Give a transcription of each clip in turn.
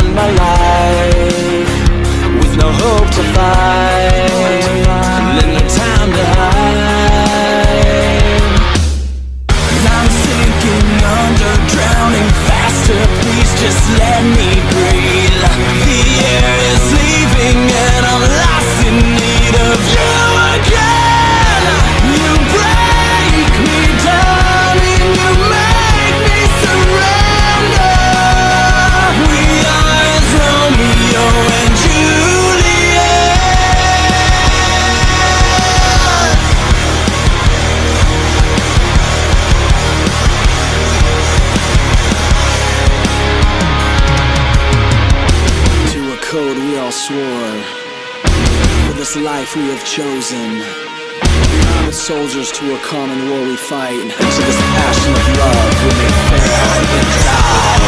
run my life with no hope to fight, and no time to hide. And I'm sinking under, drowning faster. Please just let me breathe. The air is leaving and I'm lost in need of you again. You break me down and you make me surrender. We are as Romeo and Juliet. To a code we all swore, for this life we have chosen. With soldiers to a common war we fight, and to this passion of love we may fail and die.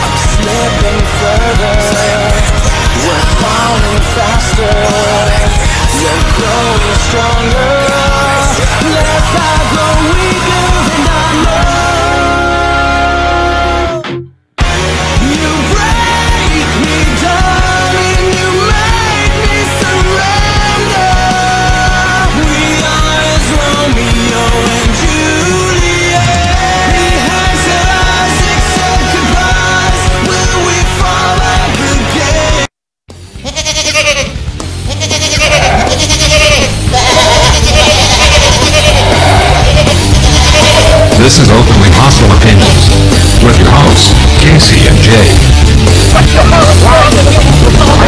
I'm slipping further, we're falling faster, we're growing stronger. Left I grow weaker and I know. You break me down and you make me surrender. We are as Romeo and Juliet. Behind our eyes accept goodbyes. Will we fall back again? This is Openly Hostile Opinions with your hosts, Casey and Jay. I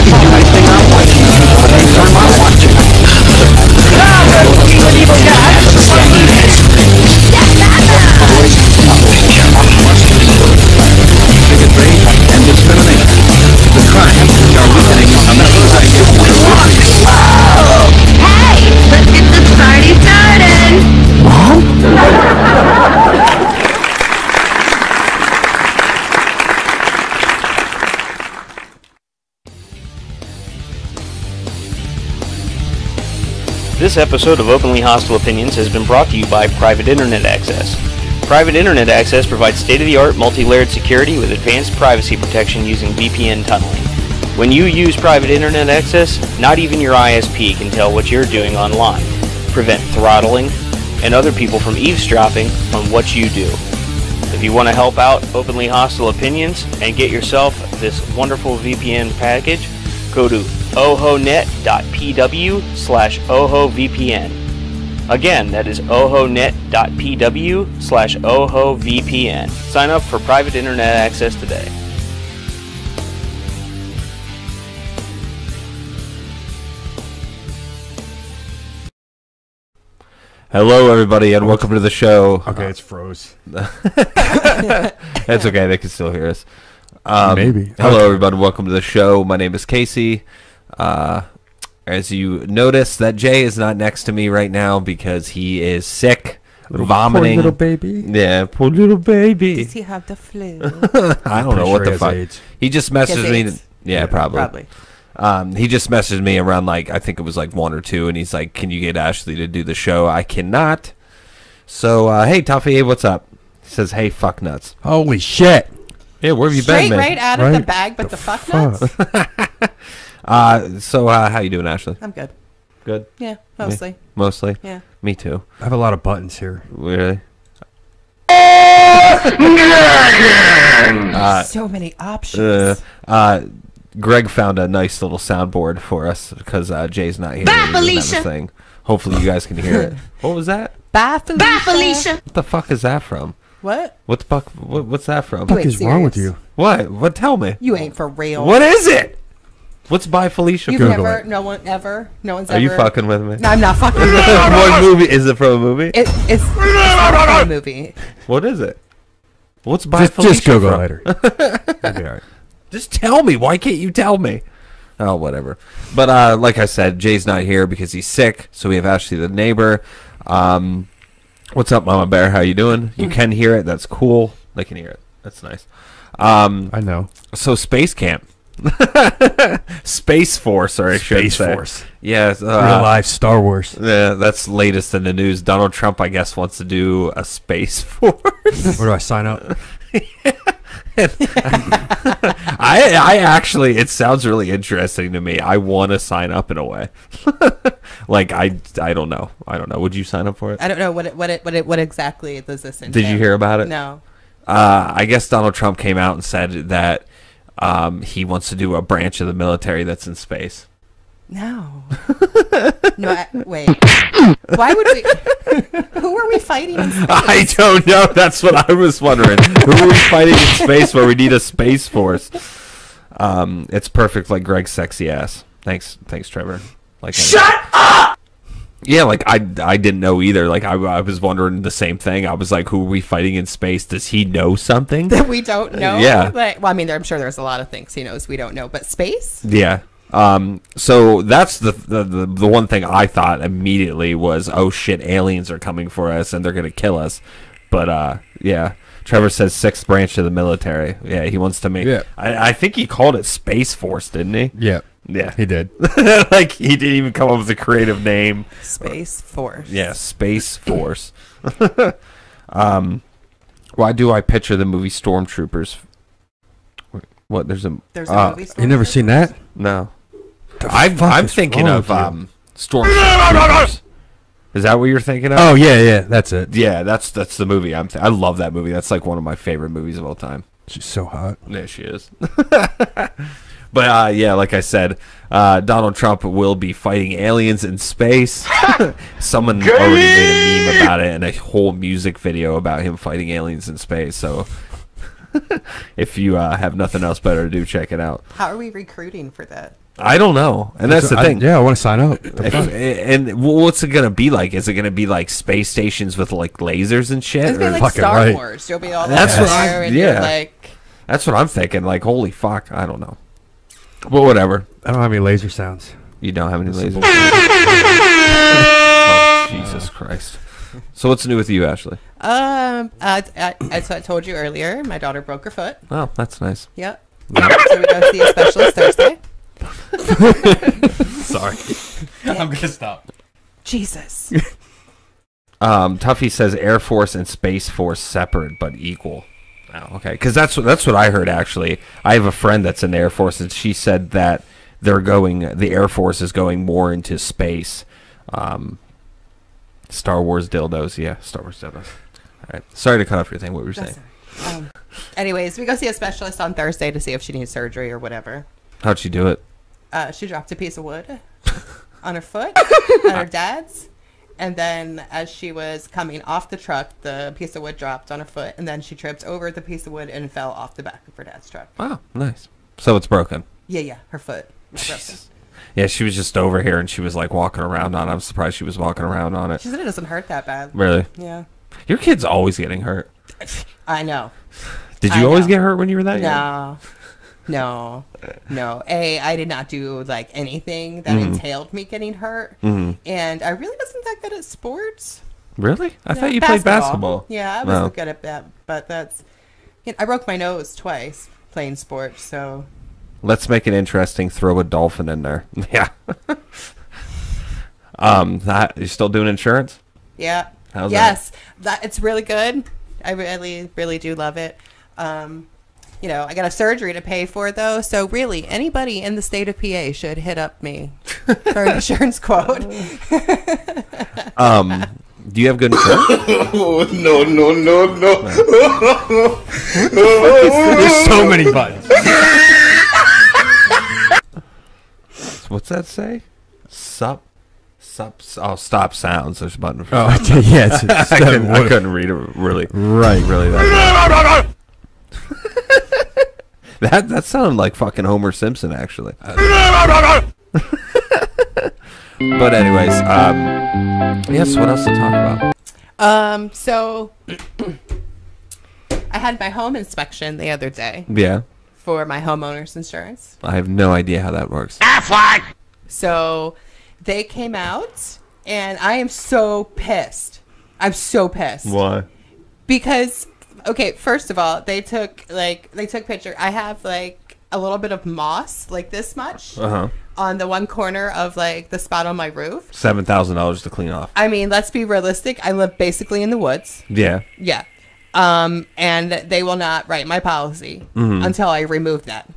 can do anything I want to anytime I want to. He's an evil guy. Bigotry and discrimination. The crimes which are weakening America's ideas. Hey, let's get this party started. This episode of Openly Hostile Opinions has been brought to you by Private Internet Access. Private Internet Access provides state-of-the-art multi-layered security with advanced privacy protection using VPN tunneling. When you use Private Internet Access, not even your ISP can tell what you're doing online, prevent throttling, and other people from eavesdropping on what you do. If you want to help out Openly Hostile Opinions and get yourself this wonderful VPN package, go to ohonet.pw/ohovpn. Again, that is ohonet.pw/ohovpn. Sign up for Private Internet Access today. Hello, everybody, and welcome to the show. Okay, it's froze. That's okay; they can still hear us. Maybe. Hello, Okay. everybody. Welcome to the show. My name is Casey. As you notice, that Jay is not next to me right now because he is sick, vomiting. Poor little baby. Yeah, poor little baby. Does he have the flu? I don't know what the fuck. AIDS. He just messaged me. AIDS. Yeah, probably. He just messaged me around like I think it was like 1 or 2, and he's like, "Can you get Ashley to do the show?" I cannot. So hey, Toffee, what's up? He says, "Hey, fuck nuts." Holy shit. Yeah, where have you Straight been, man? right out of the Right bag, but the the fuck nuts? So how you doing, Ashley? I'm good. Good. Yeah, mostly. Mostly. Yeah. Me too. I have a lot of buttons here. Really? So many options. Greg found a nice little soundboard for us because Jay's not here. Bye, He doesn't have a Felicia. thing. Hopefully you guys can hear it. What was that? Bye, Felicia. Bye, Felicia. What the fuck is that from? What? What the fuck? What's that from? You What ain't is wrong with serious. you? What? What? Tell me. You ain't for real. What is it? What's by Felicia? You've from? Google never, it. no one ever, no one's Are ever. you fucking with me? No, I'm not fucking with you. What movie is it from? A movie? It's not a movie. What is it? What's by Just Felicia Google from? later. It'll be all right. Just tell me. Why can't you tell me? Oh, whatever. But like I said, Jay's not here because he's sick. So we have Ashley, the neighbor. What's up, Mama Bear? How you doing? You can hear it. That's cool. They can hear it. That's nice. I know. So Space Camp. Space Force, or I should Space say. Force. Yes. Real life Star Wars. Yeah, that's latest in the news. Donald Trump, I guess, wants to do a Space Force. Where do I sign up? I actually, it sounds really interesting to me. I want to sign up in a way. Like I don't know. Would you sign up for it? I don't know what exactly does this entail. Did you hear about it? No. I guess Donald Trump came out and said that he wants to do a branch of the military that's in space. No. No. Wait. Why would we? Who are we fighting in space? I don't know. That's what I was wondering. Who are we fighting in space where we need a Space Force? It's perfect, like Greg's sexy ass. Thanks, Trevor. Like, shut up. Yeah, like I didn't know either. Like I was wondering the same thing. I was like, who are we fighting in space? Does he know something that we don't know? Yeah. Like, well, I mean, I'm sure there's a lot of things he knows we don't know, but space? Yeah. So that's the one thing I thought immediately was, oh shit, aliens are coming for us and they're gonna kill us. But yeah. Trevor says sixth branch of the military. Yeah, he wants to make. Yeah. I think he called it Space Force, didn't he? Yeah. Yeah, He did. Like he didn't even come up with a creative name. Space Force. Yeah, Space Force. Why do I picture the movie Stormtroopers? What? There's a movie. You never seen that? no. The I'm fuck is thinking wrong of with you? Stormtroopers. Is that what you're thinking of? Oh yeah, that's it. Yeah, that's the movie. I love that movie. That's like one of my favorite movies of all time. She's so hot. Yeah, she is. But yeah, like I said, Donald Trump will be fighting aliens in space. Someone already made a meme about it and a whole music video about him fighting aliens in space. So if you have nothing else better to do, check it out. How are we recruiting for that? I don't know, and that's the thing. Yeah, I want to sign up. And what's it gonna be like? Is it gonna be like space stations with like lasers and shit? It's gonna be like fucking Star right. Wars. You'll be all That's there what I- and yeah. you're like, That's what I'm thinking. Like, holy fuck, I don't know. But whatever. I don't have any laser sounds. You don't have any lasers. Oh, Jesus Christ. So what's new with you, Ashley? as I told you earlier, my daughter broke her foot. Oh, that's nice. Yep. So we go see a specialist Thursday. Sorry. I'm gonna stop. Jesus. Tuffy says Air Force and Space Force separate but equal. Oh, okay. Because that's what I heard, actually. I have a friend that's in the Air Force, and she said that the Air Force is going more into space. Star Wars dildos. Yeah, Star Wars dildos. All right. Sorry to cut off your thing. What were you saying? Anyways, we go see a specialist on Thursday to see if she needs surgery or whatever. How'd she do it? She dropped a piece of wood on her foot, on her dad's. And then as she was coming off the truck, the piece of wood dropped on her foot. And then she tripped over the piece of wood and fell off the back of her dad's truck. Oh, nice. So it's broken. Yeah, her foot. was broken. Jesus. Yeah, she was just over here, and she was like walking around on it. I'm surprised she was walking around on it. She said it doesn't hurt that bad. Really? Yeah. Your kid's always getting hurt. I know. Did you I always know. get hurt when you were that young? No. I did not do like anything that entailed me getting hurt, and I really wasn't that good at sports. Really? I No, thought you played basketball. Yeah, I wasn't good at that, but that's. I broke my nose twice playing sports, so. Let's make it interesting. Throw a dolphin in there. Yeah. You still doing insurance? Yeah. How's yes, that it's really good. I really, really do love it. I got a surgery to pay for though, so really anybody in the state of PA should hit up me for an insurance quote. Do you have good insurance? No. There's so many buttons. What's that say? Sup. Oh, stop sounds. There's a button for Oh, yeah. It's I couldn't read it really. Right. Really that. That sounded like fucking Homer Simpson, actually. But anyways, yes. What else to talk about? So I had my home inspection the other day Yeah, for my homeowner's insurance. I have no idea how that works. So they came out, and I am so pissed. I'm so pissed. Why? Because, okay, first of all, they took picture. I have like a little bit of moss, like this much, Uh-huh. on the one corner of like the spot on my roof. $7,000 to clean off. I mean, let's be realistic. I live basically in the woods. Yeah. Yeah. And they will not write my policy until I remove that.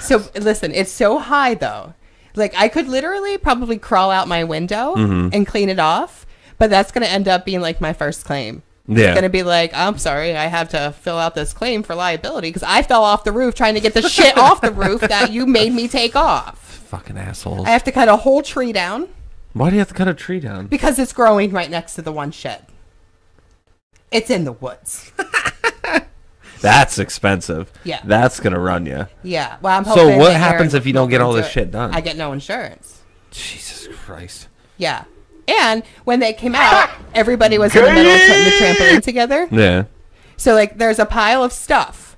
So listen, it's so high though. Like I could literally probably crawl out my window and clean it off, but that's going to end up being like my first claim. Yeah. It's going to be like, I'm sorry, I have to fill out this claim for liability because I fell off the roof trying to get the shit off the roof that you made me take off. Fucking assholes. I have to cut a whole tree down Why do you have to cut a tree down? because it's growing right next to the one shed. It's in the woods. That's expensive. Yeah. That's going to run you. Yeah. Well, I'm So hoping what that happens Aaron if you don't get will all do this it. shit done? I get no insurance. Jesus Christ. Yeah. And when they came out, everybody was in the middle putting the trampoline together. Yeah. So, like, there's a pile of stuff.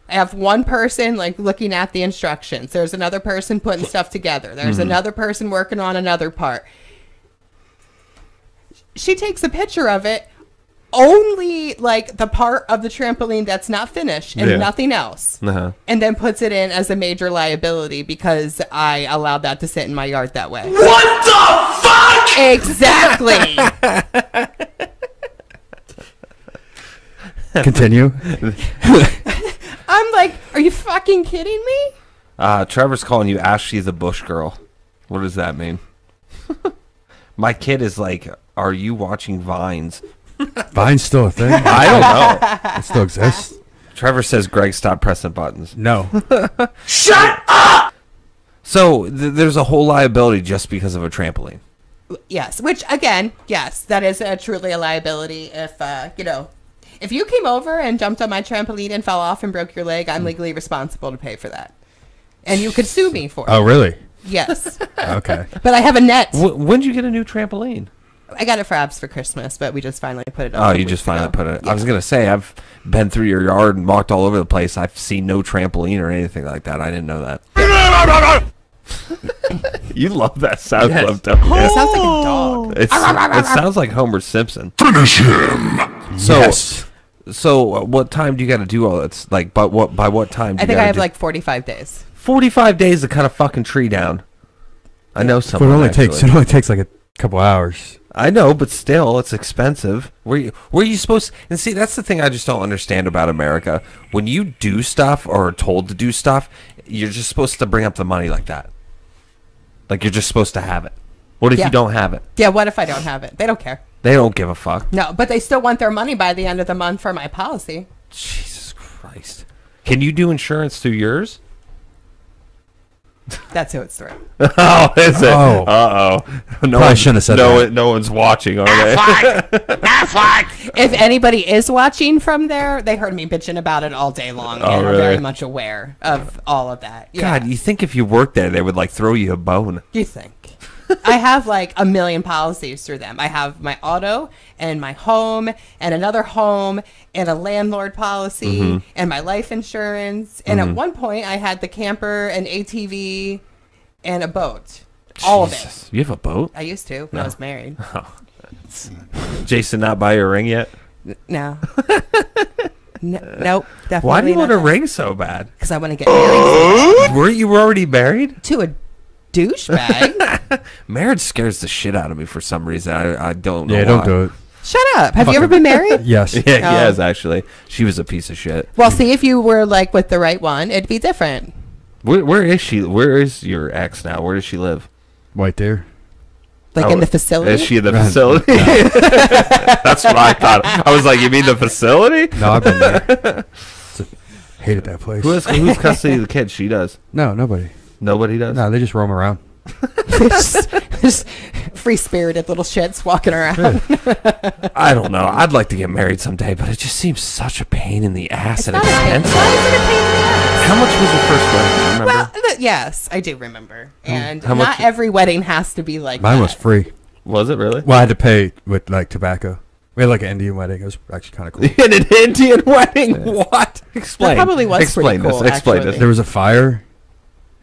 I have one person, like, looking at the instructions. There's another person putting stuff together. There's another person working on another part. She takes a picture of it, only, like, the part of the trampoline that's not finished and Yeah. nothing else. Uh-huh. And then puts it in as a major liability because I allowed that to sit in my yard that way. What the fuck? Exactly. Continue. I'm like, are you fucking kidding me? Trevor's calling you Ashley the Bush Girl. What does that mean? My kid is like, are you watching Vines? Vine's still a thing. I don't know. It still exists. Trevor says, Greg, stop pressing buttons. No. Shut up! So there's a whole liability just because of a trampoline. Yes, which again, yes, that is truly a liability. If if you came over and jumped on my trampoline and fell off and broke your leg, I'm legally responsible to pay for that, and you could sue me for it. Oh, really? Yes, Okay. but I have a net. When'd you get a new trampoline? I got it for Abs for Christmas, but we just finally put it up. Oh, 2 you weeks just finally ago. put it. Yeah. I was gonna say I've been through your yard and walked all over the place. I've seen no trampoline or anything like that. I didn't know that. You love that sound Yes. clip, don't you? It sounds like a dog. It sounds like Homer Simpson. Finish him! So, Yes. what time do you got to do all that? Like, by what time? Do I you think I gotta have do- like 45 days. 45 days to cut a fucking tree down. I know But someone. it only actually. takes like a couple hours. I know, but still, it's expensive. Were you supposed? And see, that's the thing I just don't understand about America. When you do stuff or are told to do stuff, you're just supposed to bring up the money like that. Like you're just supposed to have it. What if Yeah. you don't have it? Yeah, what if I don't have it? They don't care. They don't give a fuck. No, but they still want their money by the end of the month for my policy. Jesus Christ. Can you do insurance through yours? That's who it's through. Oh, is it? Oh. Uh-oh. No Probably one- shouldn't have said no, that. No one's watching, are they? If anybody is watching from there, they heard me bitching about it all day long Oh, and are really? very much aware of all of that. Yeah. God, you think if you worked there, they would, like, throw you a bone. You think? I have like a million policies through them. I have my auto and my home and another home and a landlord policy Mm-hmm. and my life insurance. And at one point, I had the camper, an ATV, and a boat. All of it. Jesus. You have a boat? I used to when I was married. Jason not buy your ring yet? No. Nope. Definitely. Why do you want a ring so bad? Because I want to get married Were you already married? to a douchebag. Marriage scares the shit out of me for some reason. I don't know Yeah, why. don't do it. Shut up. Have you ever been married? Yes. Yeah, he has, actually. She was a piece of shit. Well, see, if you were like with the right one, it'd be different. Where is she? Where is your ex now? Where does she live? Right there. Like Oh, in the facility. Is she in the facility? That's what I thought. I was like, you mean the facility? No, I've been there. Hated that place. Who's custody of the kids? She does. No, nobody. Nobody does? No, they just roam around. just free spirited little shits walking around. I don't know. I'd like to get married someday, but it just seems such a pain in the ass and Not a pain. expensive. Why is it a pain in the ass? How much was your first wedding? Do you remember? Well, yes, I do remember. And How not much- every wedding has to be like Mine that. was free. Was it really? Well, I had to pay with like tobacco. We had like an Indian wedding. It was actually kind of cool. In an Indian wedding? What? Explain. That probably was Explain pretty this. cool, Explain actually. this. There was a fire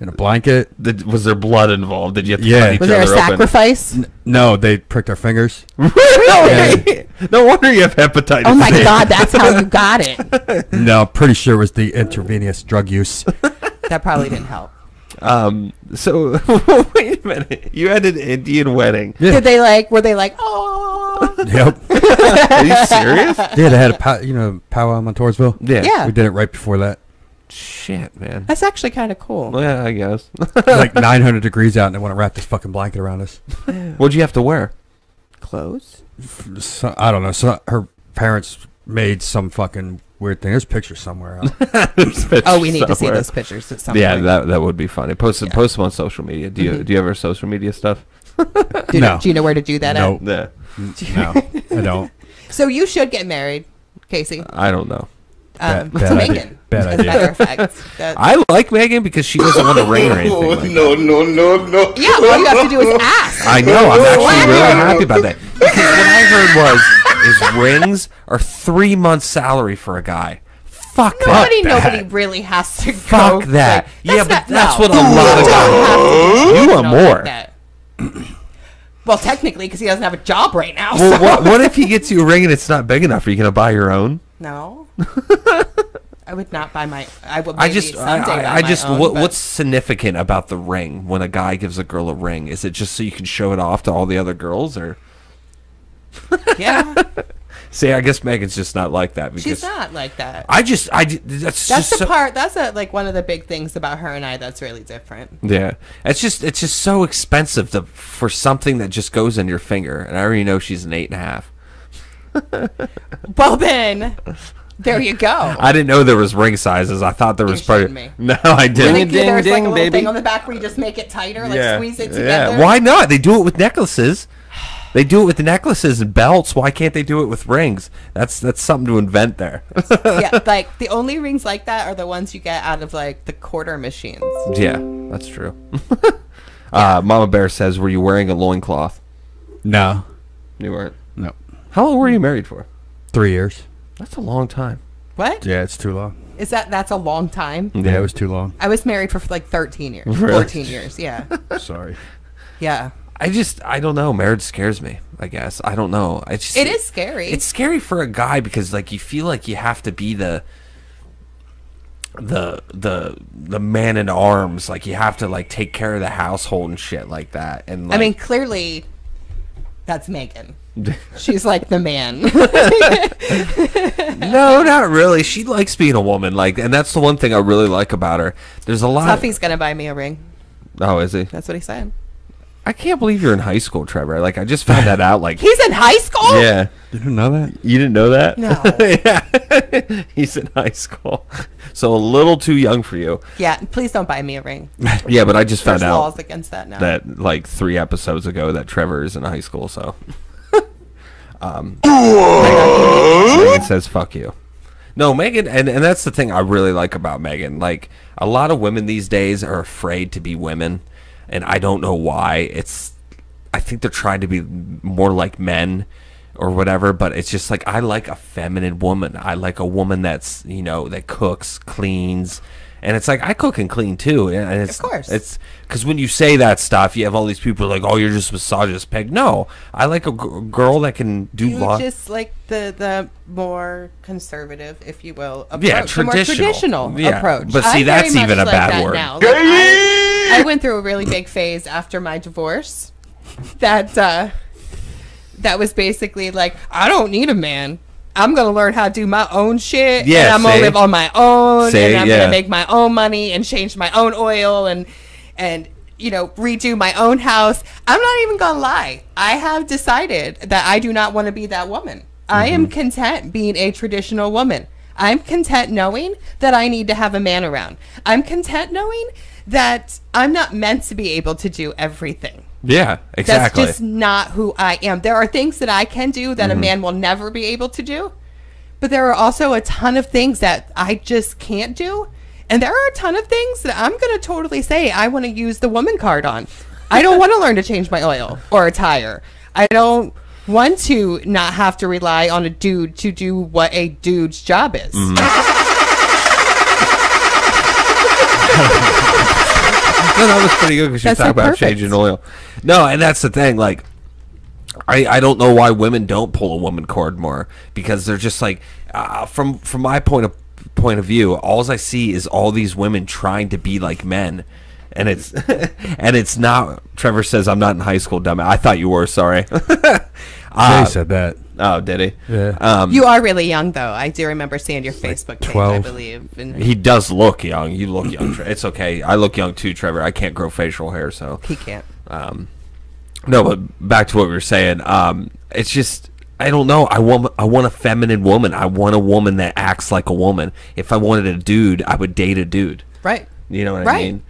In a blanket. Was there blood involved? Did you have to Yeah. cut each Was there a other open? sacrifice? No, they pricked our fingers. Really? No wonder you have hepatitis Oh my C. God, that's how you got it. No, pretty sure it was the intravenous drug use. That probably didn't help. So wait a minute. You had an Indian wedding. Yeah. Were they like, oh? Yep. Are you serious? Yeah, they had a powwow in Montoursville. Yeah. We did it right before that. Shit, man. That's actually kind of cool. Well, yeah, I guess. It was like 900 degrees out, and they want to wrap this fucking blanket around us. What'd you have to wear? Clothes? So, I don't know. So her parents made some fucking weird thing. There's pictures somewhere. Oh, we need to see Somewhere. those pictures at some Yeah, point. that would be funny. Post them on social media. Do you ever social media stuff? No. Do you know where to do that Nope. Yeah. No, I don't. at? So you should get married, Casey. I don't know. Bad To idea. Megan. Bad as a matter of fact. I like Megan because she doesn't want a ring or anything like that. Yeah, all you have to do is ask. I know. I'm actually really happy about that. Because what I heard was rings are 3 months' salary for a guy. Fuck that. Nobody really has to go. Fuck that. Like, Yeah, but that's no. what a lot of guys. You want more. Like that. Well, technically, because he doesn't have a job right now. Well, so. what if he gets you a ring and it's not big enough? Are you gonna buy your own? No. I would not buy my. I would. I Maybe just, someday buy I my just, own, but- what's significant about the ring when a guy gives a girl a ring? Is it just so you can show it off to all the other girls, or? Yeah, See, I guess Megan's just not like that because she's not like that. that's That's just the part. That's like one of the big things about her and I. That's really different. Yeah, it's just so expensive for something that just goes in your finger, and I already know she's an 8.5. Well, then, there you go. I didn't know there was ring sizes. I thought there was You probably shouldn't no, I I didn't. think Ding, there's like ding, a little baby. thing on the back where you just make it tighter, like squeeze it together. Yeah, why not? They do it with necklaces. They do it with the necklaces and belts. Why can't they do it with rings? That's something to invent there. Yeah, like the only rings like that are the ones you get out of like the quarter machines. Yeah, that's true. Mama Bear says, "Were you wearing a loincloth?" No. You weren't. No. How long were you married for? 3 years. That's a long time. What? Yeah, it's too long. Is that's a long time? Yeah, it was too long. I was married for like 13 years, Really? 14 years. Yeah, Sorry. yeah. I don't know. Marriage scares me, I guess. I don't know. It is scary. It's scary for a guy because like you feel like you have to be the man in arms. Like you have to like take care of the household and shit like that. And like, I mean, clearly, that's Megan. She's like the man. no, not really. She likes being a woman. Like, and that's the one thing I really like about her. There's a lot. Tuffy's gonna buy me a ring. Oh, is he? That's what he said. I can't believe you're in high school, Trevor. Like, I just found that out. Like, He's in high school. yeah. You didn't know that? You didn't know that? No. Yeah. He's in high school. So a little too young for you. Yeah. Please don't buy me a ring. Yeah, but I just There's found out laws against that now. that like 3 episodes ago that Trevor is in high school, so Megan says fuck you. No, Megan, and that's the thing I really like about Megan. Like, a lot of women these days are afraid to be women, and I don't know why. I think they're trying to be more like men or whatever, but it's just like, I like a feminine woman. I like a woman that's, that cooks, cleans, and it's like, I cook and clean too. And it's, Of course. It's because when you say that stuff, you have all these people like, oh, you're just misogynist pig. No, I like a girl that can do you lot. just like the more conservative, if you will, approach. Yeah, The more traditional Yeah, approach. but see, I'm that's very much even a like bad that word. now. Like, I went through a really big phase after my divorce that was basically like, I don't need a man. I'm going to learn how to do my own shit. Yeah, and I'm going to live on my own. And I'm going yeah. to make my own money and change my own oil and redo my own house. I'm not even going to lie. I have decided that I do not want to be that woman. I am content being a traditional woman. I'm content knowing that I need to have a man around. I'm content knowing that I'm not meant to be able to do everything. Yeah, exactly. That's just not who I am. There are things that I can do that a man will never be able to do. But there are also a ton of things that I just can't do. And there are a ton of things that I'm going to totally say I want to use the woman card on. I don't want to learn to change my oil or a tire. I don't want to not have to rely on a dude to do what a dude's job is. No, that was pretty good because you That's talk so about perfect. changing oil. No, and that's the thing. Like, I don't know why women don't pull a woman cord more, because they're just like, from my point of view, all I see is all these women trying to be like men. And it's and it's not. Trevor says, "I'm not in high school, dumb." I thought you were. Sorry. Jay said that. Oh, did he? Yeah. You are really young, though. I do remember seeing your Facebook page, 12. I believe. And He does look young. You look young. It's okay. I look young too, Trevor. I can't grow facial hair, so. he can't. No, but back to what we were saying. It's just, I don't know. I want a feminine woman. I want a woman that acts like a woman. If I wanted a dude, I would date a dude. Right. You know what I Right. mean?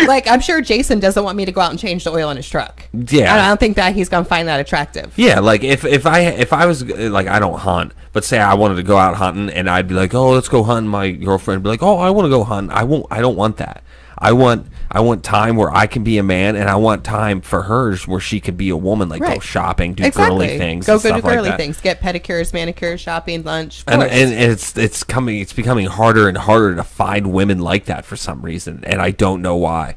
Like, I'm sure Jason doesn't want me to go out and change the oil in his truck. Yeah. I don't think that he's going to find that attractive. Yeah, like if I was like, I don't hunt, but say I wanted to go out hunting and I'd be like, oh, let's go hunting. My girlfriend would be like, oh, I want to go hunting. I don't want that. I want time where I can be a man, and I want time for hers where she could be a woman, like go Right. shopping, do girly things, Go and do stuff like girly that. things. Get pedicures, manicures, shopping, lunch. Of And course. it's becoming harder and harder to find women like that for some reason, and I don't know why.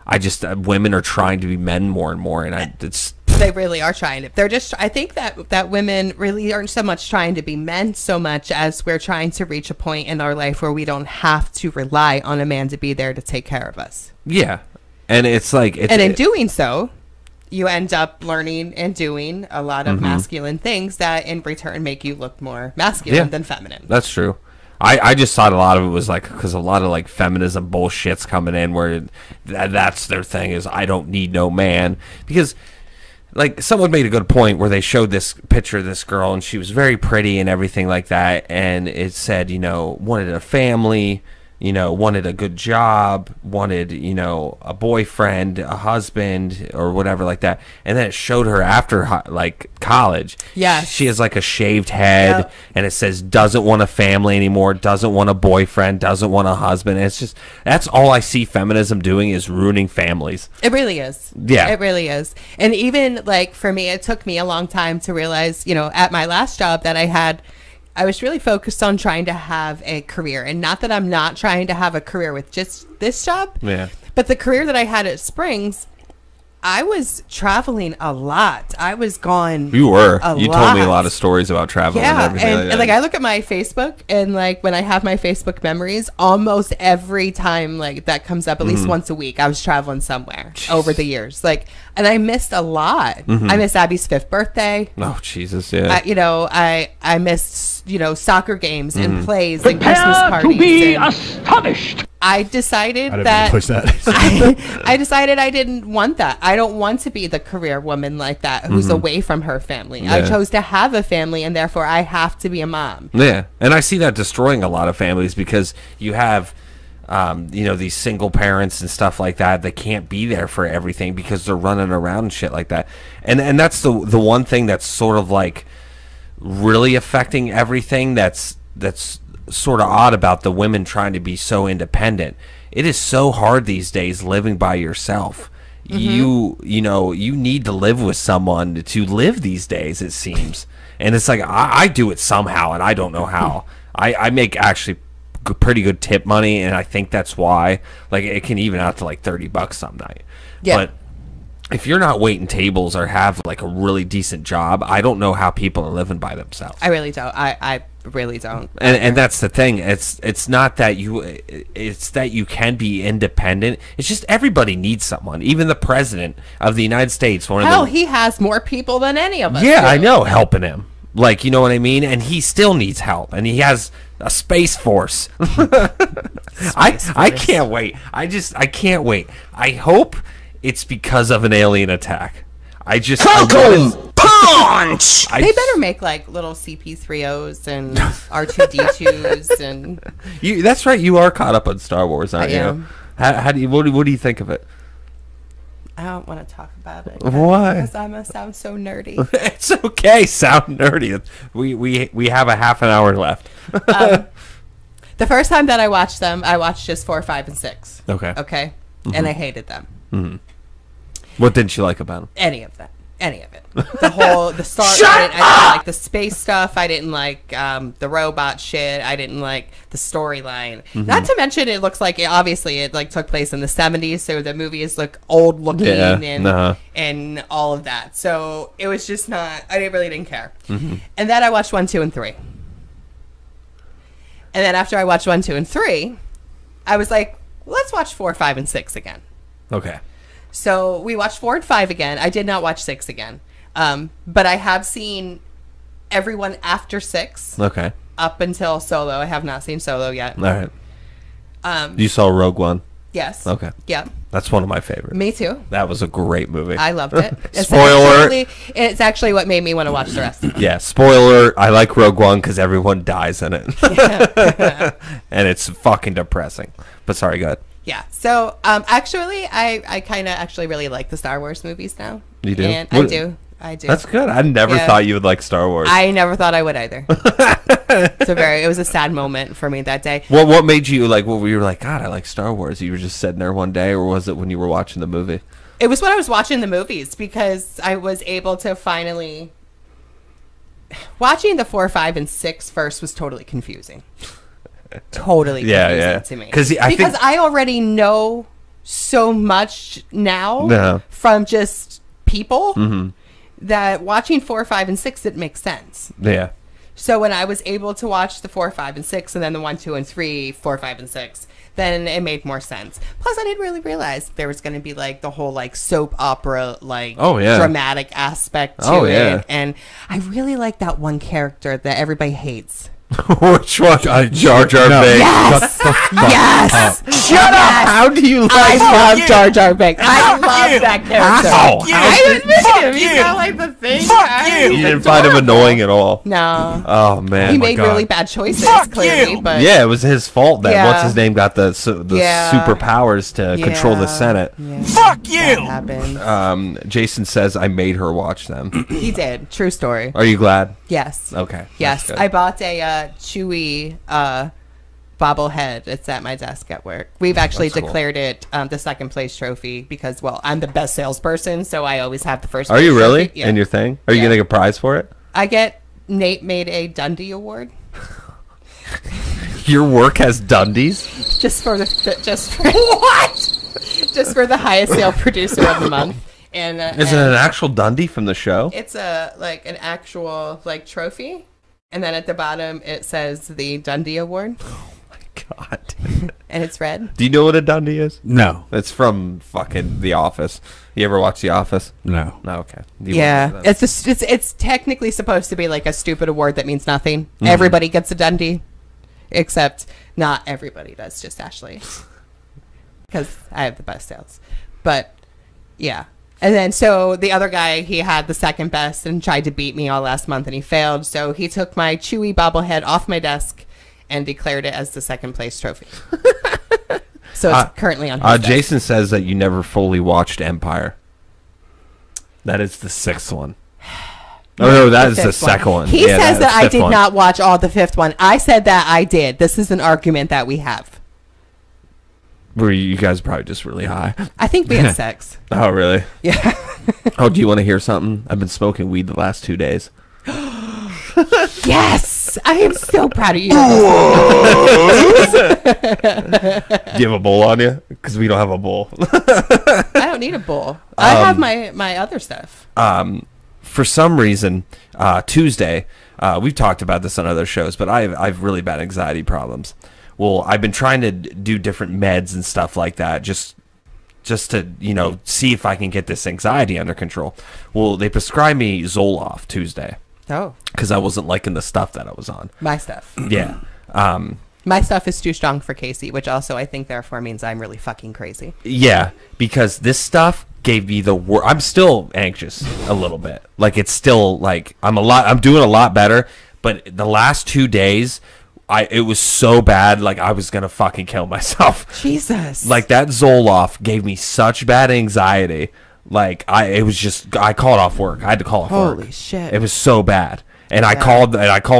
I just women are trying to be men more and more, and it's. They really are trying to. They're just. I think that women really aren't so much trying to be men so much as we're trying to reach a point in our life where we don't have to rely on a man to be there to take care of us. Yeah, and it's like, And in doing so, you end up learning and doing a lot of masculine things that in return make you look more masculine than feminine. That's true. I just thought a lot of it was like, because a lot of like feminism bullshit's coming in where that's their thing is, I don't need no man. Because like someone made a good point where they showed this picture of this girl and she was very pretty and everything like that, and it said, wanted a family, wanted a good job, wanted, a boyfriend, a husband, or whatever like that. And then it showed her after like college. Yes. She has like a shaved head, Yep. and it says doesn't want a family anymore, doesn't want a boyfriend, doesn't want a husband. And it's just, that's all I see feminism doing, is ruining families. It really is. Yeah. It really is. And even like for me, it took me a long time to realize, at my last job that I was really focused on trying to have a career. And not that I'm not trying to have a career with just this job. Yeah. But the career that I had at Springs, I was traveling a lot. I was gone. You were. a You lot. told me a lot of stories about traveling and Yeah, everything and, like that. and like I look at my Facebook, and like when I have my Facebook memories, almost every time like that comes up, at least once a week, I was traveling somewhere over the years. Like, and I missed a lot. I missed Abby's 5th birthday. Oh, Jesus, yeah. I missed soccer games and plays and Christmas parties. And astonished. I decided I didn't mean that to push that. I decided I didn't want that. I don't want to be the career woman like that who's away from her family. I Yeah. chose to have a family, and therefore I have to be a mom. Yeah, and I see that destroying a lot of families, because you have, these single parents and stuff like that that can't be there for everything because they're running around and shit like that. And that's the one thing that's sort of like really affecting everything that's sort of odd about the women trying to be so independent. It is so hard these days living by yourself. You need to live with someone to live these days, it seems. And it's like I do it somehow, and I don't know how. I make actually pretty good tip money, and I think that's why. Like, it can even out to like $30 some night. Yeah. But if you're not waiting tables or have like a really decent job, I don't know how people are living by themselves. I really don't. I really don't. And that's the thing. It's not that it's that you can be independent. It's just everybody needs someone. Even the president of the United States, Hell, he has more people than any of us. yeah, do. I know, helping him. Like, you know what I mean? And he still needs help, and he has a space force. I can't wait. I can't wait. I hope it's because of an alien attack. Punch! They better make like little CP3Os and R2D2s and. That's right. You are caught up on Star Wars, aren't I you? am. How do you? What do you think of it? I don't want to talk about it. Why? Because I'm gonna sound so nerdy. It's okay. Sound nerdy. We have a half an hour left. The first time that I watched them, I watched just 4, 5, and 6. Okay. Okay. And I hated them. What didn't you like about them? Any of them. any of it. The story. I didn't like the space stuff. I didn't like the robot shit. I didn't like the storyline. Not to mention, it looks like it like took place in the 70s, so the movies look old looking and all of that. So it was just not. I really didn't care. And then I watched 1, 2, and 3. And then after I watched 1, 2, and 3, I was like, let's watch 4, 5, and 6 again. Okay. So we watched 4 and 5 again. I did not watch 6 again. But I have seen everyone after 6. Okay. Up until Solo. I have not seen Solo yet. All right. You saw Rogue One? Yes. Okay. Yeah. That's one of my favorites. Me too. That was a great movie. I loved it. Spoiler. It's actually what made me want to watch the rest of it. Yeah, spoiler. I like Rogue One because everyone dies in it. And it's fucking depressing. But sorry, go ahead. Yeah. So, actually, I kind of actually really like the Star Wars movies now. You do? And I do. That's good. I never thought you would like Star Wars. I never thought I would either. It was a sad moment for me that day. Well, what made you like? What were you like? God, I like Star Wars. You were just sitting there one day, or was it when you were watching the movie? It was when I was watching the movies because I was able to finally watching the 4, 5, and 6 first was totally confusing. Totally confusing to me because I already know so much now from just people that watching 4, 5, and 6 didn't make sense. Yeah. So when I was able to watch the 4, 5, and 6, and then the 1, 2, and 3, 4, 5, and 6, then it made more sense. Plus, I didn't really realize there was going to be like the whole like soap opera dramatic aspect to it. And I really like that one character that everybody hates. Which one? Jar Jar Binks. Yes. Yes. Shut up. How do you like I love Jar Jar Binks. I love that character. I admit him. He's not like the thing. You didn't find him annoying at all. No. Oh man. He made really bad choices. Clearly, but yeah, it was his fault that what's his name got the superpowers to control the Senate. Yeah. Fuck you. That happened. Jason says I made her watch them. He did. True story. Are you glad? Yes. Okay. Yes, I bought a Chewy bobblehead. It's at my desk at work. We've actually declared it the second place trophy because, well, I'm the best salesperson, so I always have the first. Are you really? Trophy. Yeah. In your thing? Are you getting a prize for it? Nate made a Dundee Award. Your work has Dundies? Just for what? Just for the highest sale producer of the month. And is it an actual Dundee from the show? It's an actual trophy. And then at the bottom, it says the Dundee Award. Oh, my God. And it's red. Do you know what a Dundee is? No. It's from fucking The Office. You ever watch The Office? No. No, okay. It's technically supposed to be like a stupid award that means nothing. Everybody gets a Dundee. Except not everybody does, just Ashley. Because I have the best sales. But, yeah. And then, so the other guy, he had the second best and tried to beat me all last month, and he failed. So he took my Chewy bobblehead off my desk and declared it as the second place trophy. So it's currently on his desk. Jason says that you never fully watched Empire. That is the 6th one. Oh, no, that is the second one. He says that I did not watch all the 5th one. I said that I did. This is an argument that we have. Were you guys probably just really high? I think we had sex. Oh, really? Yeah. Oh, do you want to hear something? I've been smoking weed the last 2 days. Yes! I am so proud of you. Do you have a bowl on you? Because we don't have a bowl. I don't need a bowl. I have my other stuff. For some reason, Tuesday, we've talked about this on other shows, but I've really bad anxiety problems. Well, I've been trying to do different meds and stuff like that, just to, see if I can get this anxiety under control. Well, they prescribed me Zoloft Tuesday. Oh. Because I wasn't liking the stuff that I was on. My stuff. Yeah. My stuff is too strong for Casey, which also I think therefore means I'm really fucking crazy. Yeah, because this stuff gave me the worst. I'm still anxious a little bit. Like, it's still, I'm doing a lot better, but the last 2 days, it was so bad, like I was gonna fucking kill myself. Jesus. Like, that Zoloft gave me such bad anxiety. Like, I called off work. I had to call off work. Holy shit. It was so bad. And I called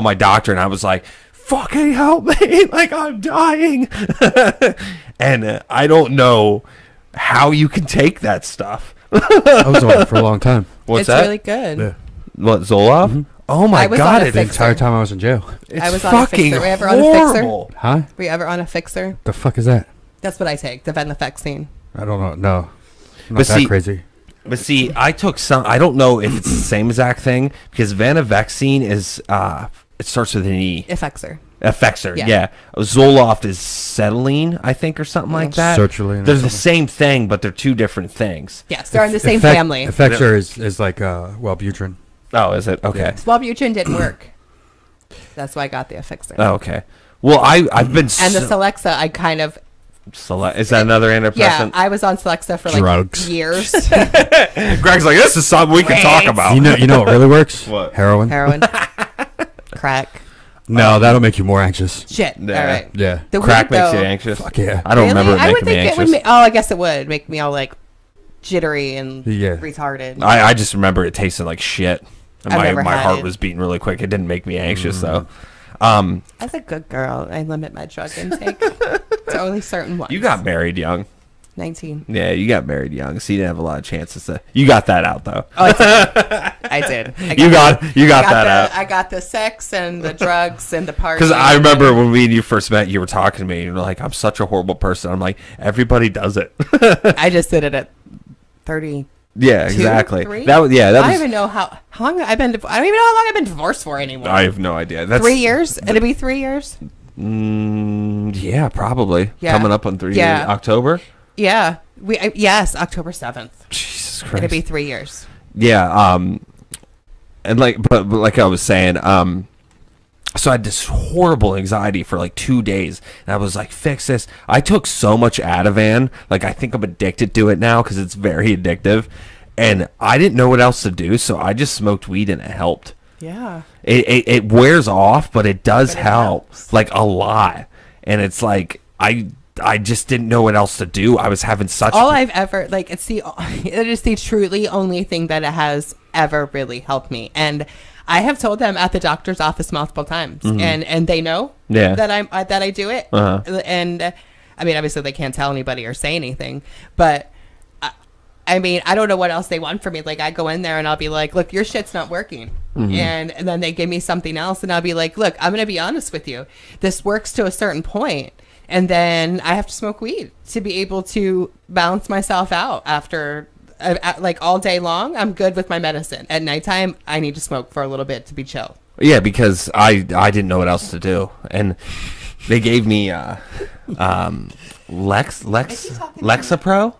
my doctor, and I was like, fucking help me. Like, I'm dying. And I don't know how you can take that stuff. I was on it for a long time. What's it's that? really good. Yeah. What, Zoloft? Oh my I was god, on a it's The Fixer. entire time I was in jail. I was on fucking a fixer. Were you ever on a fixer? horrible. Huh? Were you ever on a fixer? The fuck is that? That's what I take. The venlafaxine. I don't know. No. Not But that see- crazy. But see, I took some. I don't know if it's the same exact thing because Vanavaxine is. It starts with an E. Effexor. Effexor, Yeah. yeah. Zoloft is Cetylene, I think, or something like that. Sertraline or They're the something. same thing, but they're two different things. Yes, they're in the same family. Effexor is like Wellbutrin. Oh, is it? Okay. Wellbutrin didn't work. That's why I got the Effexor. Oh, okay. Well, I've been. And the Celexa, I kind of. Is that another antidepressant? Yeah, I was on Celexa for like Drugs. years. Greg's like, this is something we can talk about. You know what really works? What? Heroin. Heroin. Crack. No, that'll make you more anxious. Shit. Yeah. All right. Yeah. The Crack weed, makes you though- anxious. Fuck yeah. I don't remember it I making would me think it anxious. would. I guess it would make me all like jittery and Yeah. retarded. I just remember it tasted like shit. And I've my never had heart it. was beating really quick. It didn't make me anxious though. As a good girl, I limit my drug intake to only certain ones. You got married young. 19. Yeah, you got married young, so you didn't have a lot of chances to. You got that out though. Oh, I did. You got that out. I got the sex and the drugs and the party. Because I remember when me and you first met, you were talking to me, and you were like, "I'm such a horrible person." I'm like, "Everybody does it." I just did it at 30. Yeah, exactly. 3? That was. I don't even know how long I've been. I don't even know how long I've been divorced for anymore. I have no idea. That's 3 years. It'll be 3 years. Yeah, probably Yeah. coming up on 3 Yeah. years. October. Yeah. Yes, October 7th. Jesus It'll Christ. be 3 years. Yeah. And but like I was saying, so I had this horrible anxiety for like 2 days, and I was like, "Fix this." I took so much Ativan, like I think I'm addicted to it now because it's very addictive, and I didn't know what else to do, so I just smoked weed and it helped. Yeah. It wears off, but it does But it help helps. like a lot, and it's like I just didn't know what else to do. I was having such All I've ever it is the truly only thing that it has ever really helped me, and I have told them at the doctor's office multiple times, and they know Yeah. that I do it, and I mean obviously they can't tell anybody or say anything, but I mean I don't know what else they want from me. Like I go in there and I'll be like, look, your shit's not working, and then they give me something else, and I'll be like, look, I'm gonna be honest with you, this works to a certain point. And then I have to smoke weed to be able to balance myself out after, like all day long. I'm good with my medicine. At nighttime, I need to smoke for a little bit to be chill. Yeah, because I didn't know what else to do, and they gave me Lexapro.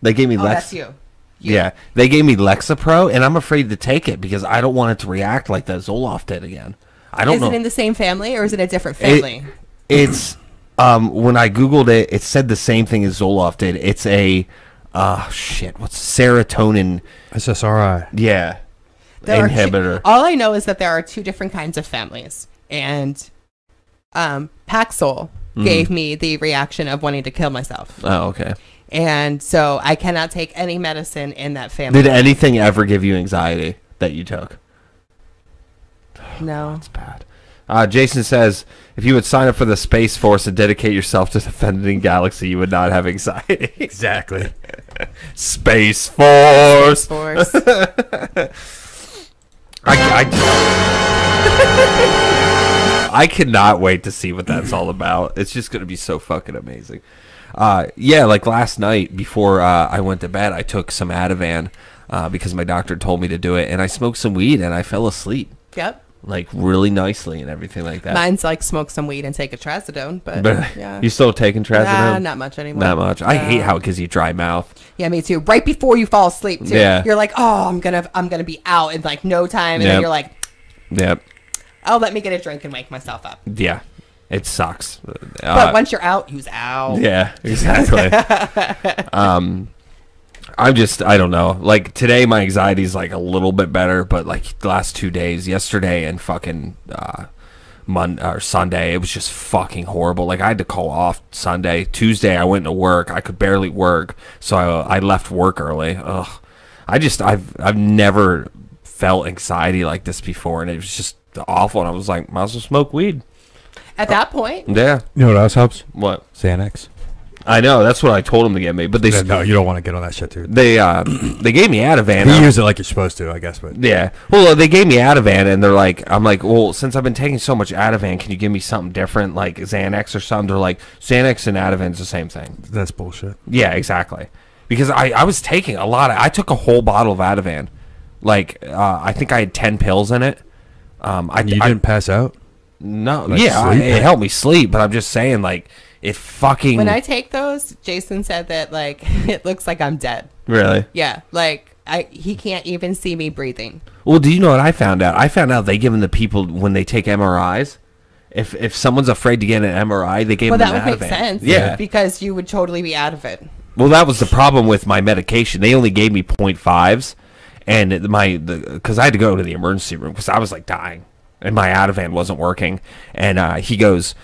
They gave me Oh, that's you. Yeah, they gave me Lexapro, and I'm afraid to take it because I don't want it to react like the Zoloft did again. I don't Is know. it in the same family or is it a different family? It's when I googled it, it said the same thing as Zoloft did. It's a what's serotonin? SSRI. Yeah, There are inhibitor. all I know is that there are two different kinds of families, and Paxil gave me the reaction of wanting to kill myself, Oh, okay. and so I cannot take any medicine in that family. Did anything ever give you anxiety that you took? No. It's bad. Jason says, if you would sign up for the Space Force and dedicate yourself to defending galaxy, you would not have anxiety. Exactly. Space Force. Force. I cannot wait to see what that's all about. It's just going to be so fucking amazing. Yeah, like last night before I went to bed, I took some Ativan because my doctor told me to do it, and I smoked some weed, and I fell asleep. Yep. Like really nicely and everything like that. Mine's like smoke some weed and take a trazodone, but But yeah. you still taking trazodone? Not much anymore. Not much. I hate how it gives you dry mouth. Yeah, me too. Right before you fall asleep, too. Yeah. You're like, oh, I'm gonna be out in like no time, and Yep. then you're like, Yep. oh, let me get a drink and wake myself up. Yeah. It sucks. But once you're out, you's out. Yeah, exactly. I don't know. Like today, my anxiety is like a little bit better, but like the last 2 days, yesterday and fucking Monday or Sunday, it was just fucking horrible. Like I had to call off Sunday. Tuesday, I went to work. I could barely work, so I left work early. Ugh. I've never felt anxiety like this before, and it was just awful. And I was like, might as well smoke weed. At that point, Yeah. You know what else helps? What? Xanax. I know. That's what I told him to get me. But they No, you don't want to get on that shit, dude. they gave me Ativan. You use it like you're supposed to, I guess. But Yeah. Well, they gave me Ativan, and they're like, I'm like, well, since I've been taking so much Ativan, can you give me something different, like Xanax or something? They're like, Xanax and Ativan's the same thing. that's bullshit. Yeah, exactly. Because I was taking a lot. I took a whole bottle of Ativan. Like, I think I had 10 pills in it. You didn't pass out? No, Like yeah, sleep? it helped me sleep, but I'm just saying, like, it fucking... When I take those, Jason said that like it looks like I'm dead. Really? Yeah, like he can't even see me breathing. Well, do you know what I found out? I found out they give them to people when they take MRIs. If someone's afraid to get an MRI, they gave Well, them that would Ativan. make sense. Yeah. because you would totally be out of it. Well, that was the problem with my medication. They only gave me 0.5s, and because I had to go to the emergency room because I was like dying, and my Ativan wasn't working. And he goes,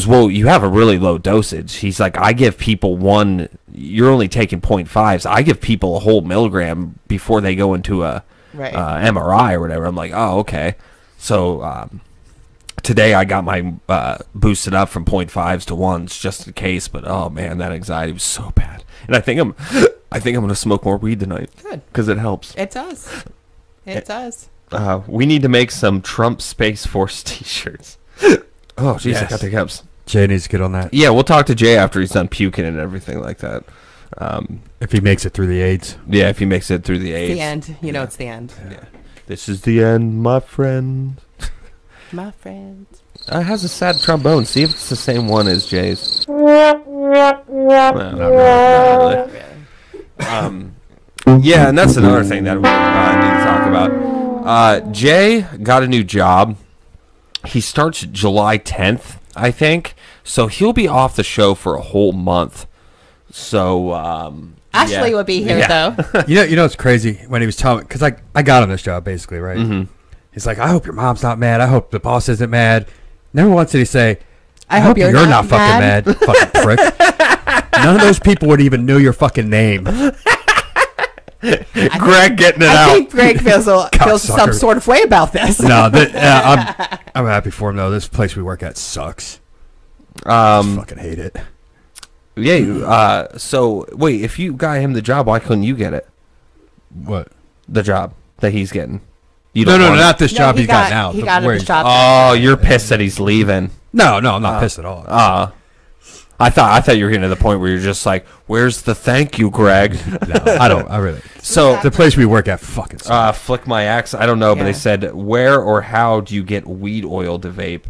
well, you have a really low dosage. He's like, I give people you're only taking 0.5s. I give people a whole milligram before they go into a Right. MRI or whatever. I'm like, oh, okay. So today I got my boosted up from 0.5s to 1s just in case. But oh man, that anxiety was so bad. And I think I'm gonna smoke more weed tonight. Good. Because it helps. It does. It does. We need to make some Trump Space Force T-shirts. Oh, jeez, I Yes. got the cups. Jay needs to get on that. Yeah, we'll talk to Jay after he's done puking and everything like that. If he makes it through the AIDS. Yeah, if he makes it through the AIDS. The end. You know, it's the end. Yeah. This is the end, my friend. My friend. It has a sad trombone. See if it's the same one as Jay's. Well, not really. Yeah, and that's another thing that we need to talk about. Jay got a new job. He starts July 10th, I think. So he'll be off the show for a whole month. So, Ashley yeah. will be here Yeah. though. You know, it's crazy when he was telling me, because I got him this job basically, right? Mm-hmm. He's like, I hope your mom's not mad. I hope the boss isn't mad. Never once did he say, I hope you're not fucking mad, fucking prick. None of those people would even know your fucking name. Greg getting it I out. think Greg feels some Cocksucker. sort of way about this. No, I'm happy for him though. This place we work at sucks. Fucking hate it. Yeah. So wait, if you got him the job, why couldn't you get it? What? The job that he's getting. You No, don't want it? not this job he he's got now. He got Where his he's- job. Oh, you're pissed that he's leaving. No, I'm not pissed at all. I thought you were getting to the point where you're just like, "Where's the thank you, Greg?" No, I don't. I really. So, The place we work at fucking sucks. flick my axe. I don't know, but Yeah. they said, "Where or how do you get weed oil to vape?"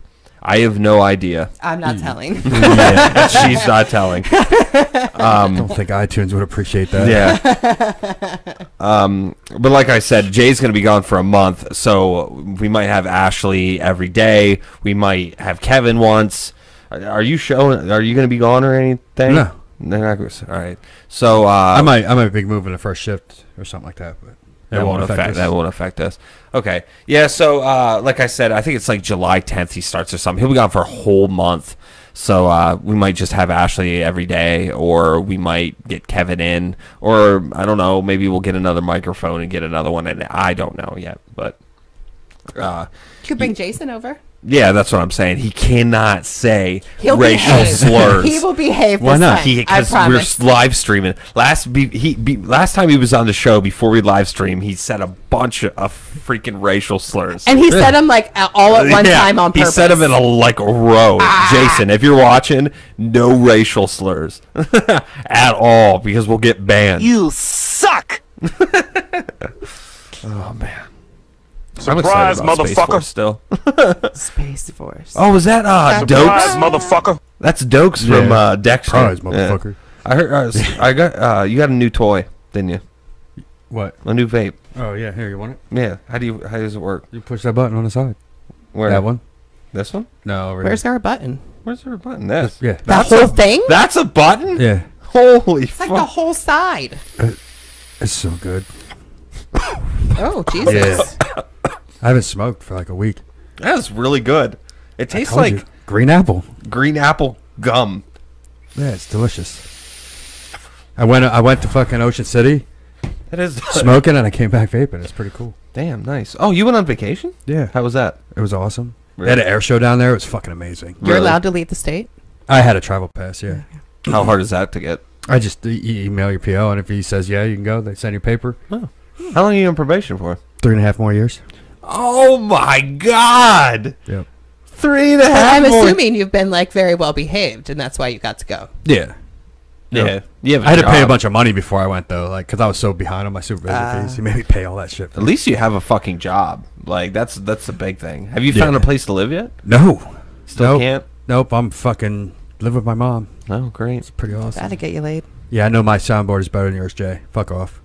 I have no idea. I'm not telling. Yeah, she's not telling. I don't think iTunes would appreciate that. Yeah. But like I said, Jay's going to be gone for a month, so we might have Ashley every day. We might have Kevin once. Are you showing? Are you going to be gone or anything? No. They're not gonna, all right. So I might be moving the first shift or something like that, but that won't affect us. that won't affect us. Okay. Yeah. So like I said, I think it's like July 10th he starts or something. He'll be gone for a whole month. So we might just have Ashley every day, or we might get Kevin in, or I don't know. Maybe we'll get another microphone and get another one in. I don't know yet, but You could bring Jason over. yeah, that's what I'm saying. He cannot say He'll racial behave. slurs. He will behave. Why this not? time, I Because promise. we're live streaming. Last time he was on the show before we live stream, he said a bunch of freaking racial slurs. And he said them like all at one Yeah, time on purpose. He said them in a row. Jason, if you're watching, no racial slurs at all, because we'll get banned. You suck! Oh man. Surprise, I'm excited about Space motherfucker. Force still. Space Force. Oh, was that Surprise, Dokes? motherfucker! That's Dokes from Dexter. Surprise, Yeah. motherfucker. I heard. I got. You got a new toy, didn't you? What? A new vape. Oh yeah, here you want it? Yeah. How does it work? You push that button on the side. Where? That one? This one? No. Over Where's there a button? Where's there a button? This. Yeah. That whole thing? That's a button? Yeah. Holy It's like the fuck. whole side. It's so good. Oh, Jesus. I haven't smoked for like a week. That's really good. It tastes Told like you. Green apple. green apple gum. Yeah, it's delicious. I went to fucking Ocean City It is. smoking, and I came back vaping. It's pretty cool. Damn, nice. Oh, you went on vacation? Yeah. How was that? It was awesome. Really? They had an air show down there. It was fucking amazing. You're Really? allowed to leave the state? I had a travel pass, yeah. How hard is that to get? I just email your PO, and if he says yeah, you can go. They send your paper. Oh. How long are you on probation for? 3.5 more years. Oh my God! Yep. 3.5. I'm assuming you've been like very well behaved, and that's why you got to go. Yeah. Yeah. You have I had to pay a bunch of money before I went though, like because I was so behind on my supervisor fees. He made me pay all that shit. At least you have a fucking job. Like that's the big thing. Have you Yeah. found a place to live yet? No. Still Nope. can't. Nope. I'm fucking live with my mom. Oh, great. It's pretty awesome. Gotta get you laid. Yeah, I know my soundboard is better than yours, Jay. Fuck off.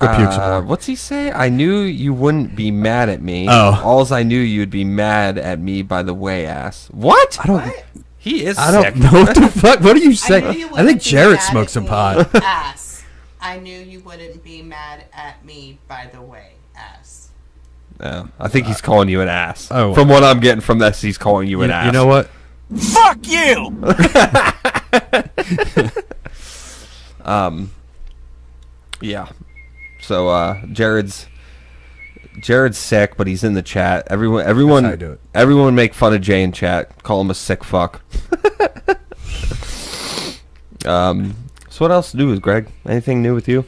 Go puke some more. What's he say? I knew you wouldn't be mad at me. Oh. Alls I knew you'd be mad at me by the way, ass. What? I don't. He is I sick. don't know what the fuck. What are you saying? I think Jared smoked some pot. Ass. I knew you wouldn't be mad at me, by the way, ass. No, I think he's calling you an ass. Oh. From what I'm getting from this, he's calling you an ass. You know what? Fuck you! Yeah. So Jared's sick, but he's in the chat. Everyone That's how I do it. everyone make fun of Jay in chat. Call him a sick fuck. So what else new with Greg? Anything new with you?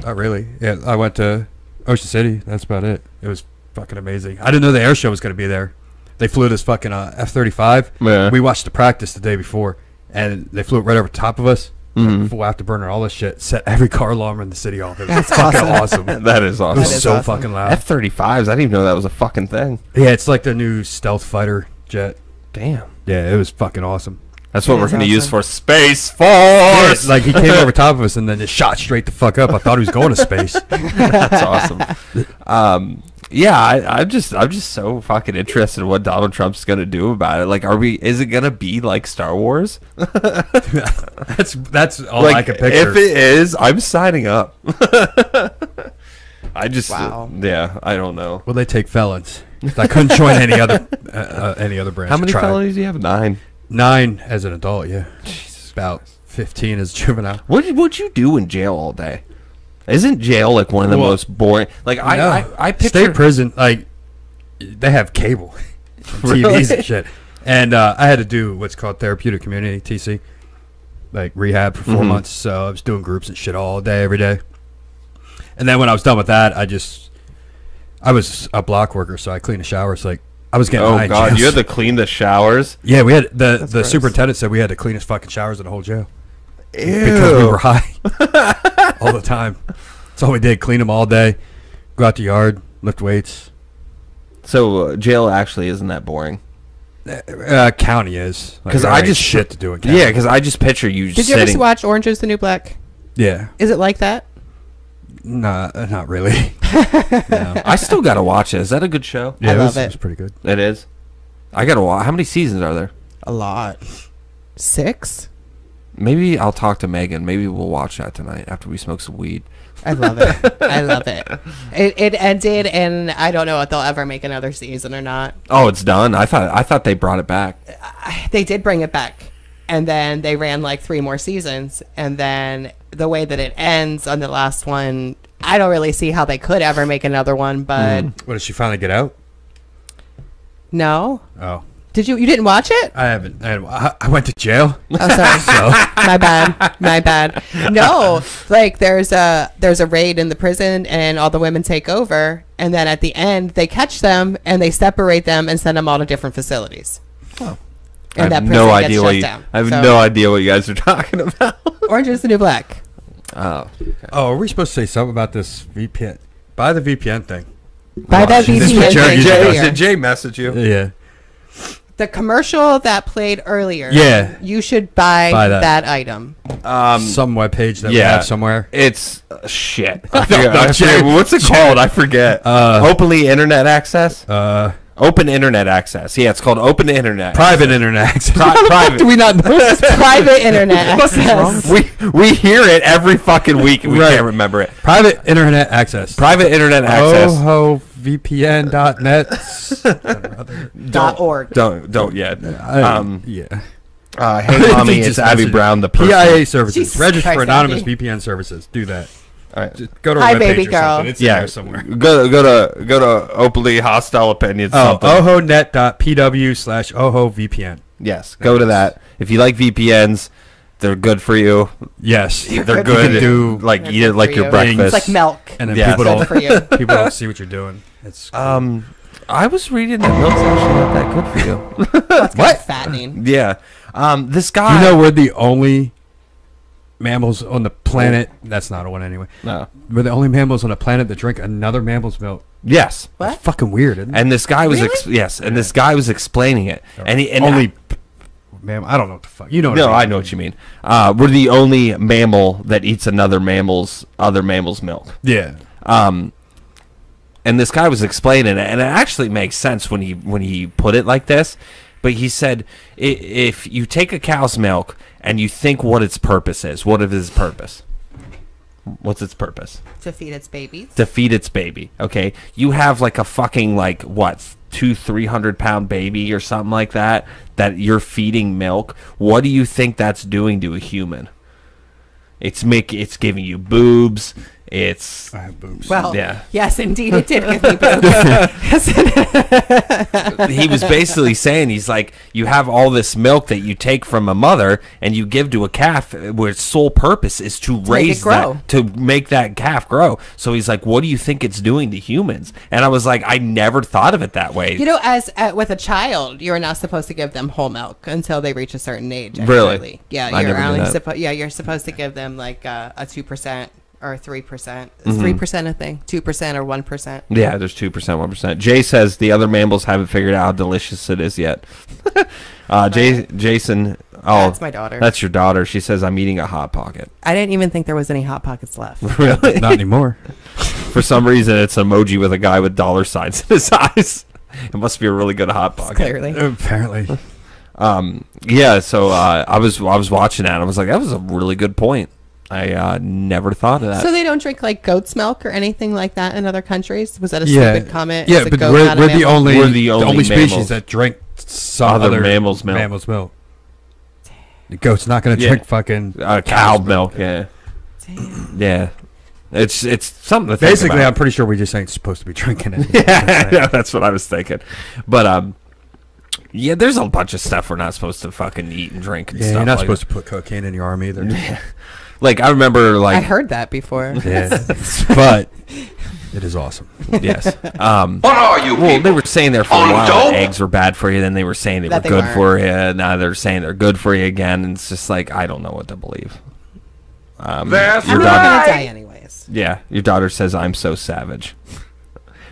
Not really. Yeah, I went to Ocean City. That's about it. It was fucking amazing. I didn't know the air show was going to be there. They flew this fucking F-35. Yeah. We watched the practice the day before, and they flew it right over top of us. Mhm. Full afterburner, all this shit. Set every car alarm in the city off. It was fucking awesome. That is It awesome. was That is so awesome. fucking loud. F-35s. I didn't even know that was a fucking thing. Yeah, it's like the new stealth fighter jet. Damn. Yeah, it was fucking awesome. That's what That we're is going to use awesome. for Space Yeah, Force. like he came over top of us and then just shot straight the fuck up. I thought he was going to space. That's awesome. Yeah, I'm just so fucking interested in what Donald Trump's gonna do about it. Like, is it gonna be like Star Wars? That's all Like, I can picture. if it is, I'm signing up. I just, Wow. yeah, I don't know. Will they take felons? I couldn't join any other branch. How many Tried. felonies do you have? 9. 9 as an adult, yeah. About 15 as juvenile. What'd you do in jail all day? Isn't jail like one of the Well, most boring? Like I picture state prison, like they have cable, Really? TVs and shit. And I had to do what's called therapeutic community (TC), like rehab for 4 Mhm. months. So I was doing groups and shit all day, every day. And then when I was done with that, I was a block worker, so I cleaned the showers. Like I was getting high Oh in god, jail. you had to clean the showers. Yeah, we had the gross. superintendent said we had the cleanest fucking showers in the whole jail Ew. because we were high all the time. That's all we did: clean them all day, go out the yard, lift weights. So jail actually isn't that boring. County is Because there I ain't just shit to do in county. Yeah, because I just picture you Did you sitting. ever watch Orange is the New Black? Yeah, Is it like that? nah, not really. No. I still gotta watch it. Is that a good show? Yeah, I it love was, it. It was pretty good. It is. I gotta watch. How many seasons are there? A lot. 6? Maybe I'll talk to Megan. Maybe we'll watch that tonight after we smoke some weed. I love it. I love it. It ended, and I don't know if they'll ever make another season or not. Oh, it's done. I thought they brought it back. They did bring it back, and then they ran like 3 more seasons, and then the way that it ends on the last one, I don't really see how they could ever make another one. But What, did she finally get out? no, Oh, did you didn't watch it? I haven't. I went to jail. Oh, sorry. So My bad. No, like there's a raid in the prison, and all the women take over, and then at the end they catch them and they separate them and send them all to different facilities. I And have that no prison gets idea shut what you. down. I have So- no idea what you guys are talking about. Orange is the New Black. Oh, oh, are we supposed to say something about this VPN? Buy the VPN thing. By that This is VPN what Jared thing usually does. earlier. did Jay message you? Yeah. The commercial that played earlier. Yeah. You should buy Buy that. that item. Some webpage that we yeah. have somewhere. It's shit. no, I forget- Jared- what's it called? I forget. Openly internet access. Open internet access. Yeah, it's called open internet. Private internet access. Private. Do we not know? It's private internet access. We hear it every fucking week and we Right. can't remember it. Private internet access. Private internet access. OhoVPN.net. .org. Don't yet. Yeah. Hey mommy, Just it's Abby message- Brown, the person. PIA services. Jesus Register for Christ, anonymous Abby. VPN services. Do that. All right. Just go to Hi, a webpage baby or girl. something. It's in Yeah, there somewhere. go to openly hostile opinions. Oh, something. ohonet.pw/ohovpn. Yes, go to that. If you like VPNs, They're good for you. Yes. They're good good. for you. Like They're eat it good like for your you. breakfast. It's like milk. And then Yeah. people Good for you. people don't see what you're doing. It's I was reading that milk's actually not that good for you. That's kind of fattening. Yeah. This guy. You know, we're the only mammals on the planet. That's not a one anyway. No. We're the only mammals on the planet that drink another mammal's milk. Yes. What? It's fucking weird, isn't it? And this guy was Really? yes, and this guy was explaining it, and he and only mammal. I don't know what the fuck. You know what no, I I know what you mean. We're the only mammal that eats other mammal's milk. Yeah. And this guy was explaining it, and it actually makes sense when he put it like this. But he said, if you take a cow's milk and you think what its purpose is, what is its purpose? What's its purpose? To feed its babies. To feed its baby. Okay, you have like a fucking like what 200-300 pound baby or something like that you're feeding milk. What do you think that's doing to a human? It's giving you boobs. It's I have boobs. Well, Yeah. yes, indeed, it did give me boobs. he was basically saying, he's like, you have all this milk that you take from a mother and you give to a calf where its sole purpose is to raise grow. that, to make that calf grow. So he's like, what do you think it's doing to humans? And I was like, I never thought of it that way. You know, as with a child, you're not supposed to give them whole milk until they reach a certain age. Really? Actually. Yeah, I you're never knew only that. you're supposed to give them like a 2% or 3%. Is 3% a thing? 2% or 1%? Yeah, there's 2%, 1%. Jay says the other mammals haven't figured out how delicious it is yet. Jason, That's my daughter. That's your daughter. She says, I'm eating a Hot Pocket. I didn't even think there was any Hot Pockets left. Really? Not anymore. For some reason, it's an emoji with a guy with dollar signs in his eyes. It must be a really good Hot Pocket. Clearly. Apparently. Yeah, so I was watching that, and I was like, that was a really good point. I never thought of that. So they don't drink like goat's milk or anything like that in other countries? Was that a Yeah. stupid comment? Yeah, Is a but goat we're not a the mammal? only We're the only species mammals. that drink some Other other mammals' milk. Mammal's milk. The goat's not going to Yeah. drink fucking Cow cow's milk, yeah. Damn. Yeah. It's something to think Basically, about. I'm pretty sure we just ain't supposed to be drinking it. Yeah, that's what I was thinking. But yeah, there's a bunch of stuff we're not supposed to fucking eat and drink and Yeah, stuff. you're not like supposed to put cocaine in your arm either. Like I remember, I like heard that before. Yeah, but it is awesome. yes. What are you Well, they people? were saying there for a On while dope? that eggs were bad for you. Then they were saying they were That they good weren't. for you. Now they're saying they're good for you again. And it's just like I don't know what to believe. That's your I'm daughter, not gonna die anyways. yeah, your daughter says I'm so savage.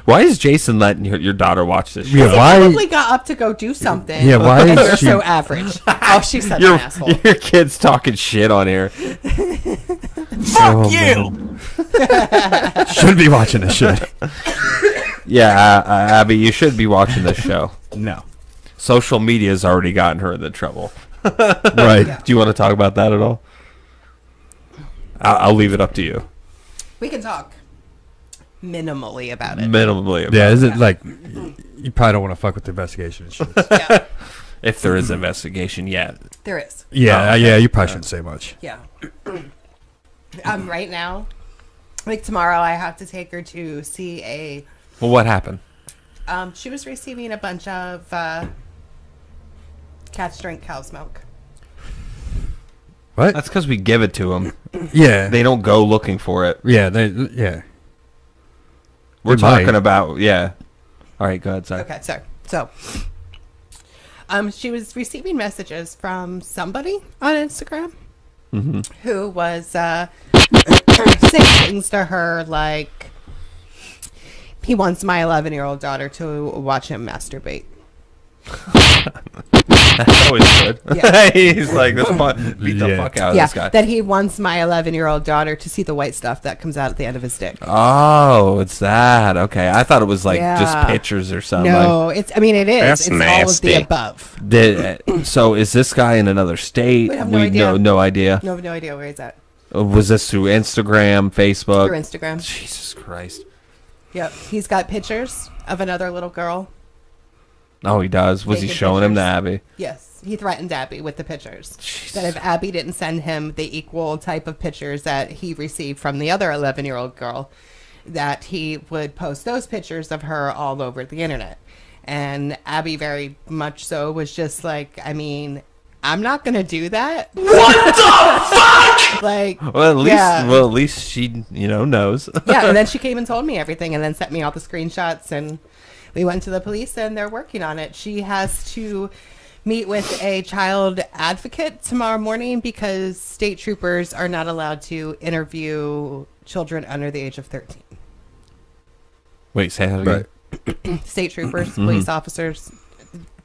Why is Jason letting your daughter watch this show? Yeah, He why? probably got up to go do something. Yeah, why And is you're she- so average. Oh, she's such Your, an asshole. your kid's talking shit on here. Fuck you! Shouldn't be watching this shit. Yeah, Abby, you should be watching this show. No. Social media's already gotten her into trouble. Right. Do you want to talk about that at all? I'll leave it up to you. We can talk minimally about it. Minimally. About Yeah, is it like you probably don't want to fuck with the investigation and shit? Yeah, if there is an investigation yet. there is. Yeah, yeah, you probably shouldn't say much. Yeah. Right now, like tomorrow, I have to take her to see a. Well, what happened? She was receiving a bunch of cats drink cow's milk. What? That's because we give it to them. Yeah. They don't go looking for it. Yeah, yeah. We're They might. talking about, yeah. All right, go ahead, sorry. Okay, so she was receiving messages from somebody on Instagram who was saying things to her like, he wants my 11-year-old daughter to watch him masturbate. That's always good. Yeah. He's like, beat the Yeah. fuck out of Yeah, this guy. that he wants my 11-year-old daughter to see the white stuff that comes out at the end of his dick. Oh, it's that. Okay. I thought it was like just Yeah. pictures or something. No, it is. That's It's all of nasty. the above. So is this guy in another state? We have no idea. know no idea. No, no idea where he's at. Was this through Instagram, Facebook? Through Instagram. Jesus Christ. Yep. He's got pictures of another little girl. Oh, he does. Was he Taking showing him to pictures. Abby? Yes. He threatened Abby with the pictures. Jesus. That if Abby didn't send him the equal type of pictures that he received from the other 11-year-old girl, that he would post those pictures of her all over the internet. And Abby very much so was just like, I mean, I'm not gonna do that. What the fuck? Like, Well, at least she, knows. yeah. And then she came and told me everything, and then sent me all the screenshots, and we went to the police, and they're working on it. She has to meet with a child advocate tomorrow morning because state troopers are not allowed to interview children under the age of 13. Wait, say that again. Right. State troopers, police officers.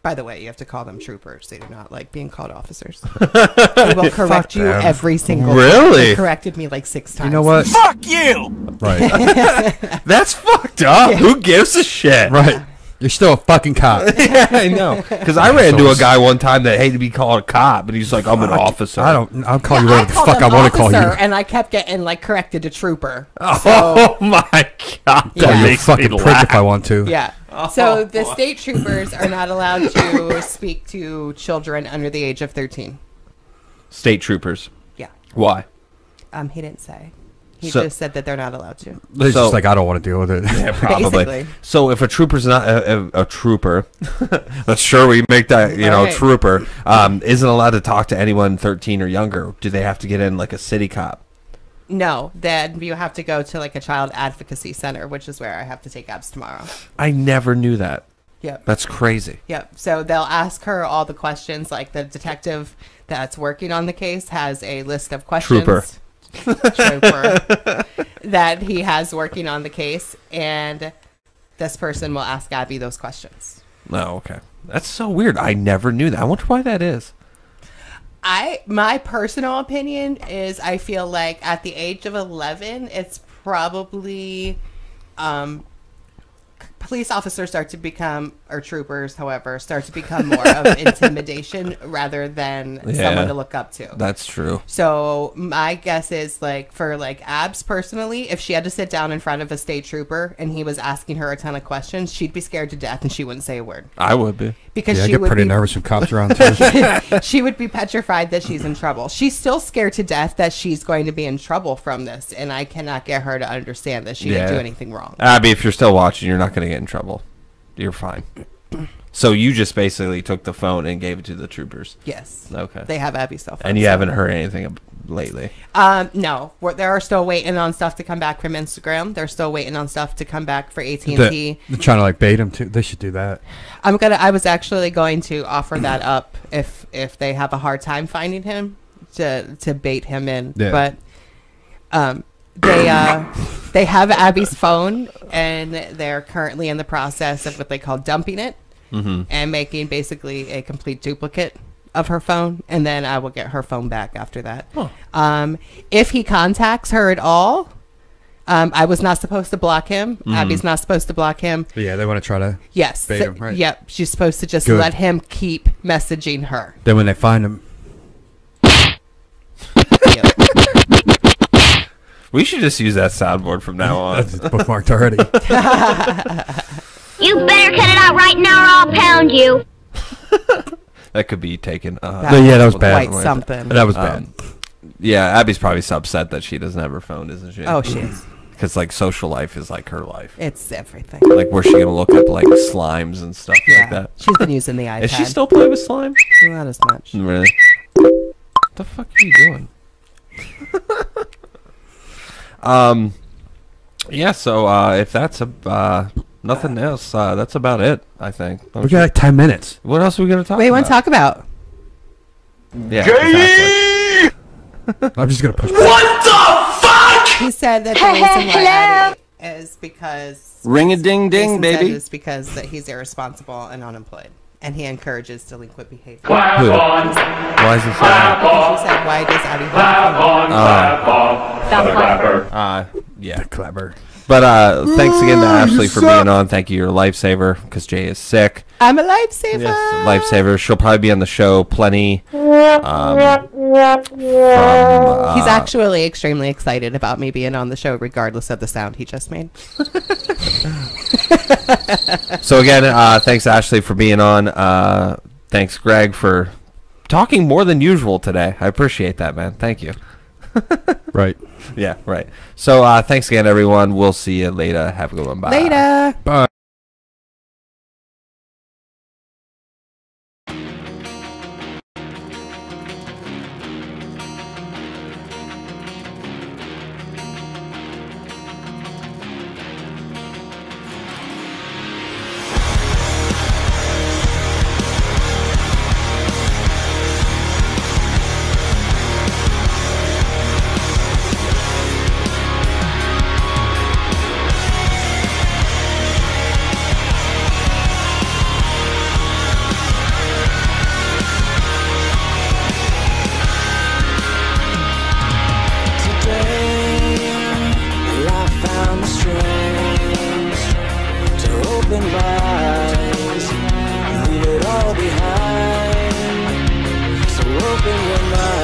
By the way, you have to call them troopers. They do not like being called officers. They will correct you them. every single time. Really? They corrected me like 6 times. You know what? Fuck you! Right. That's fucked up. Who gives a shit? Right. You're still a fucking cop. Yeah, I know. Because I ran into a guy one time that hated to be called a cop, but he's like, I'm an officer. I'll call you I whatever the called fuck them I want to call you. officer, and I kept getting like corrected to trooper. Oh my god. Call That you a makes me fucking prick laugh. if I want to. Yeah. So the state troopers are not allowed to speak to children under the age of 13. State troopers. Yeah. Why? He didn't say. He So- just said that they're not allowed to. It's So- just like, I don't want to deal with it. Yeah, probably. Basically. So if a trooper's not a trooper, let's sure we make that, Right. trooper, isn't allowed to talk to anyone 13 or younger. Do they have to get in like a city cop? No, then you have to go to like a child advocacy center, which is where I have to take Abs tomorrow. I never knew that. Yep. That's crazy. Yep. So they'll ask her all the questions. Like the detective that's working on the case has a list of questions. Trooper. That he has working on the case, and this person will ask Abby those questions. Oh, okay. That's so weird. I never knew that. I wonder why that is. My personal opinion is I feel like at the age of 11, it's probably police officers start to become, or troopers, however, start to become more of intimidation rather than someone to look up to. That's true. So my guess is like for like Abs personally, if she had to sit down in front of a state trooper and he was asking her a ton of questions, she'd be scared to death and she wouldn't say a word I would be. because Yeah, I she get would pretty be nervous when cops are on too. she would be petrified that she's in trouble. She's still scared to death that she's going to be in trouble from this, and I cannot get her to understand that she didn't do anything wrong. Abby, if you're still watching, you're not going to get in trouble. You're fine. So you just basically took the phone and gave it to the troopers. Yes. Okay. They have Abby's cell phone. And you haven't heard anything lately. No. They're still waiting on stuff to come back from Instagram. They're still waiting on stuff to come back for AT&T. They're trying to like bait him too. They should do that. I was actually going to offer that up if they have a hard time finding him to bait him in. Yeah. But they have Abby's phone, and they're currently in the process of what they call dumping it and making basically a complete duplicate of her phone, and then I will get her phone back after that. If he contacts her at all, I was not supposed to block him. Abby's not supposed to block him. But yeah, they want to try to. Yes. Bait him, right. Yep. She's supposed to just Good. let him keep messaging her. Then when they find him, Yep. We should just use that soundboard from now on. that's bookmarked already. You better cut it out right now or I'll pound you. That could be taken. Yeah, that was bad. Quite something. That was bad. Yeah, Abby's probably so upset that she doesn't have her phone, isn't she? Oh, she is. Because like social life is like her life. It's everything. Like, where's she gonna look up like slimes and stuff like that? She's been using the iPad. Is she still playing with slime? Not as much. Really? What the fuck are you doing? Yeah. So if that's nothing else, that's about it. I think. We got like 10 minutes. What else are we gonna talk? What do you want to about? talk about? Yeah. Exactly. I'm just gonna push. He said that the reason why Addie is because Ring-a-ding-ding, Jason said baby. is because that he's irresponsible and unemployed, and he encourages delinquent behavior. Who? Why is it so? Because she said, "Why does Addie have a phone?" Yeah. Clever. But thanks again to Ashley for being on. Thank you, your lifesaver, because Jay is sick. I'm a lifesaver. Yes, lifesaver. She'll probably be on the show plenty. He's actually extremely excited about me being on the show, regardless of the sound he just made. So again, thanks Ashley for being on. Thanks Greg for talking more than usual today. I appreciate that, man. Thank you. Right. Yeah, right. So thanks again, everyone. We'll see you later. Have a good one. Bye. Later. Bye. your mind.